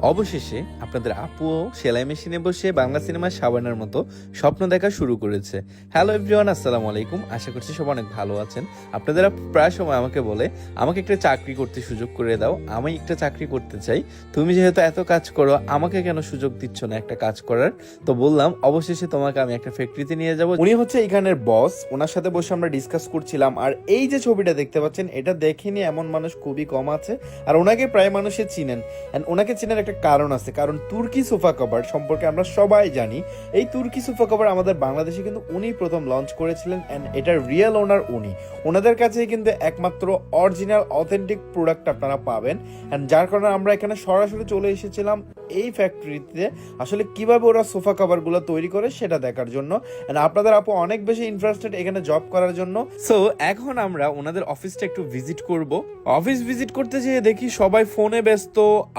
অবশেষে আপনাদের আপুও সেলাই মেশিনে বসে বাংলা সিনেমার সাবানের মতো স্বপ্ন দেখা শুরু করেছে। হ্যালো এভরিওয়ান, আসসালামু আলাইকুম। আশা করছি সবাই অনেক ভালো আছেন। আপনাদের আপু প্রায় সময় আমাকে বলে আমাকে একটা চাকরি করতে সুযোগ করে দাও, আমি একটা চাকরি করতে চাই, তুমি যেহেতু এত কাজ করো আমাকে কেন সুযোগ দিচ্ছ না একটা কাজ করার। তো বললাম অবশেষে তোমাকে আমি একটা ফ্যাক্টরিতে নিয়ে যাব। উনি হচ্ছে এখানের বস, ওনার সাথে বসে আমরা ডিসকাস করছিলাম। আর এই যে ছবিটা দেখতে পাচ্ছেন, এটা দেখেনি এমন মানুষ খুবই কম আছে। আর ওনাকে প্রায় মানুষে চিনেন, এন্ড ওনাকে চেনার একটা কারণ আছে, কারণ তুর্কি সোফা কভার সম্পর্কে আমরা সবাই জানি। এই তুর্কি সোফা কভার আমাদের বাংলাদেশে কিন্তু উনি প্রথম লঞ্চ করেছিলেন, এন্ড এটার রিয়েল ওনার উনি। ওনাদের কাছেই কিন্তু একমাত্র অরিজিনাল অথেন্টিক প্রোডাক্ট আপনারা পাবেন, এন্ড যার কারণে আমরা এখানে সরাসরি চলে এসেছিলাম এই ফ্যাক্টরিতে আসলে কিভাবে ওরা সোফা কভারগুলো তৈরি করে সেটা দেখার জন্য। এন্ড আপনাদের আপু অনেক বেশি ইন্টারেস্টেড এখানে জব করার জন্য। সো এখন আমরা ওনাদের অফিসটা একটু ভিজিট করব। অফিস ভিজিট করতে যেয়ে দেখি সবাই ফোনে ব্যস্ত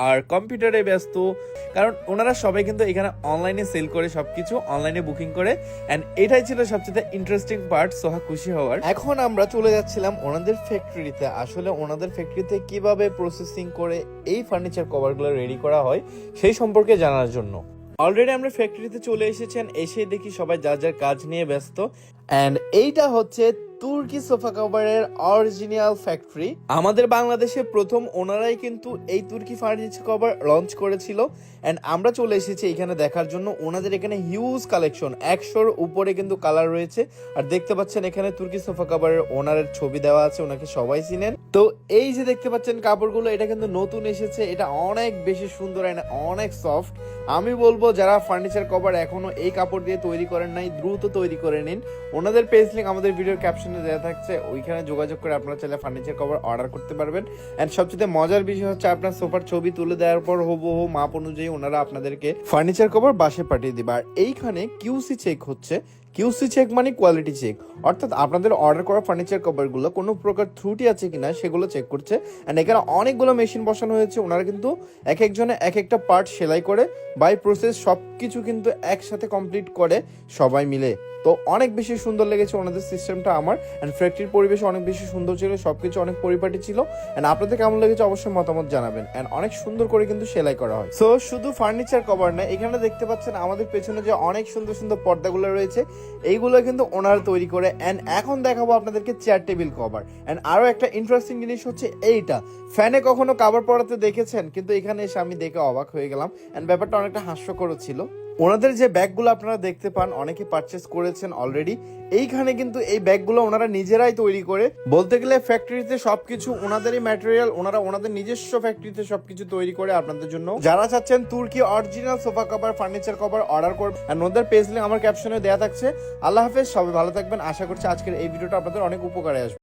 আর কম্পিউটারে ব্যস্ত, কারণ ওনারা সবাই কিন্তু এখানে অনলাইনে সেল করে, সবকিছু অনলাইনে বুকিং করে। এন্ড এটাই ছিল সবচেয়ে ইন্টারেস্টিং পার্ট, সোহা খুশি হওয়ার। এখন আমরা চলে যাচ্ছিলাম ওনাদের ফ্যাক্টরিতে। আসলে ওনাদের ফ্যাক্টরিতে কিভাবে প্রসেসিং করে এই ফার্নিচার কভারগুলো রেডি করা হয় সেই সম্পর্কে জানার জন্য। অলরেডি আমরা ফ্যাক্টরিতে চলে এসেছেন, এসে দেখি সবাই যার যার কাজ নিয়ে ব্যস্ত। এন্ড এইটা হচ্ছে তুর্কি সোফা কভারের অরিজিনাল ফ্যাক্টরি। আমাদের বাংলাদেশে প্রথম ওনারাই কিন্তু এই তুর্কি ফার্নিচার কভার লঞ্চ করেছিল। এন্ড আমরা চলে এসেছি এখানে দেখার জন্য। ওনাদের এখানে হিউজ কালেকশন, 100-র উপরে কিন্তু কালার রয়েছে। আর দেখতে পাচ্ছেন এখানে তুর্কি সোফা কভারের ওনারের ছবি দেওয়া আছে, ওনাকে সবাই চিনেন। তো এই যে দেখতে পাচ্ছেন কাপড়গুলো, এটা কিন্তু নতুন এসেছে, এটা অনেক বেশি সুন্দর, অনেক সফট। আমি বলবো যারা ফার্নিচার কভার এখনো এই কাপড় দিয়ে তৈরি করেন নাই, দ্রুত তৈরি করে নিন। ওনাদের পেজ লিংক আমাদের ভিডিওর ক্যাপশনে দেওয়া থাকছে, ওইখানে যোগাযোগ করে আপনারা চাইলে ফার্নিচার কভার অর্ডার করতে পারবেন। এন্ড সবচেয়ে মজার বিষয় হচ্ছে আপনার সোফার ছবি তুলে দেওয়ার পর হুবহু মাপ অনুযায়ী ওনারা আপনাদেরকে ফার্নিচার কভার বাসে পাঠিয়ে দিবে। আর এইখানে কিউসি চেক হচ্ছে। কিউসি চেক মানে কোয়ালিটি চেক, অর্থাৎ আপনাদের অর্ডার করা ফার্নিচার কভারগুলো কোনো প্রকার ত্রুটি আছে কিনা সেগুলো চেক করছে। অ্যান্ড এখানে অনেকগুলো মেশিন বসানো হয়েছে, ওনারা কিন্তু এক একজনে এক একটা পার্ট সেলাই করে বাই প্রসেস সব কিছু কিন্তু একসাথে কমপ্লিট করে সবাই মিলে। তো অনেক বেশি সুন্দর লেগেছে ওনাদের সিস্টেমটা আমার। অ্যান্ড ফ্যাক্টরির পরিবেশ অনেক বেশি সুন্দর ছিল, সবকিছু অনেক পরিপাটি ছিল। অ্যান্ড আপনাদের কেমন লেগেছে অবশ্যই মতামত জানাবেন। অ্যান্ড অনেক সুন্দর করে কিন্তু সেলাই করা হয়। সো শুধু ফার্নিচার কভার না, এখানে দেখতে পাচ্ছেন আমাদের পেছনে যে অনেক সুন্দর সুন্দর পর্দাগুলো রয়েছে, এইগুলো কিন্তু ওনারা তৈরি করে। অ্যান্ড এখন দেখাবো আপনাদেরকে চেয়ার টেবিল কভার। অ্যান্ড আরো একটা ইন্টারেস্টিং জিনিস হচ্ছে এইটা, ফ্যানে কখনো কভার পরাতে দেখেছেন? কিন্তু এখানে এসে আমি দেখে অবাক হয়ে গেলাম। অ্যান্ড ব্যাপারটা অনেকটা হাস্যকর ছিল। ওনাদের যে ব্যাগগুলো আপনারা দেখতে পান, অনেকে পারচেস করেছেন অলরেডি। এইখানে কিন্তু এই ব্যাগগুলো ওনারা নিজেরাই তৈরি করে, বলতে গেলে ফ্যাক্টরিতে সবকিছু ওনাদেরই ম্যাটেরিয়াল, ওনারা ওনাদের নিজস্ব ফ্যাক্টরিতে সবকিছু তৈরি করে আপনাদের জন্য। যারা চাচ্ছেন তুর্কি original sofa cover, furniture cover order করবেন, আর ওনাদের পেজ লিংক আমার ক্যাপশনে দেওয়া থাকছে। আল্লাহ হাফেজ, সবাই ভালো থাকবেন। আশা করছি আজকের এই ভিডিওটা আপনাদের অনেক উপকারে আসবে।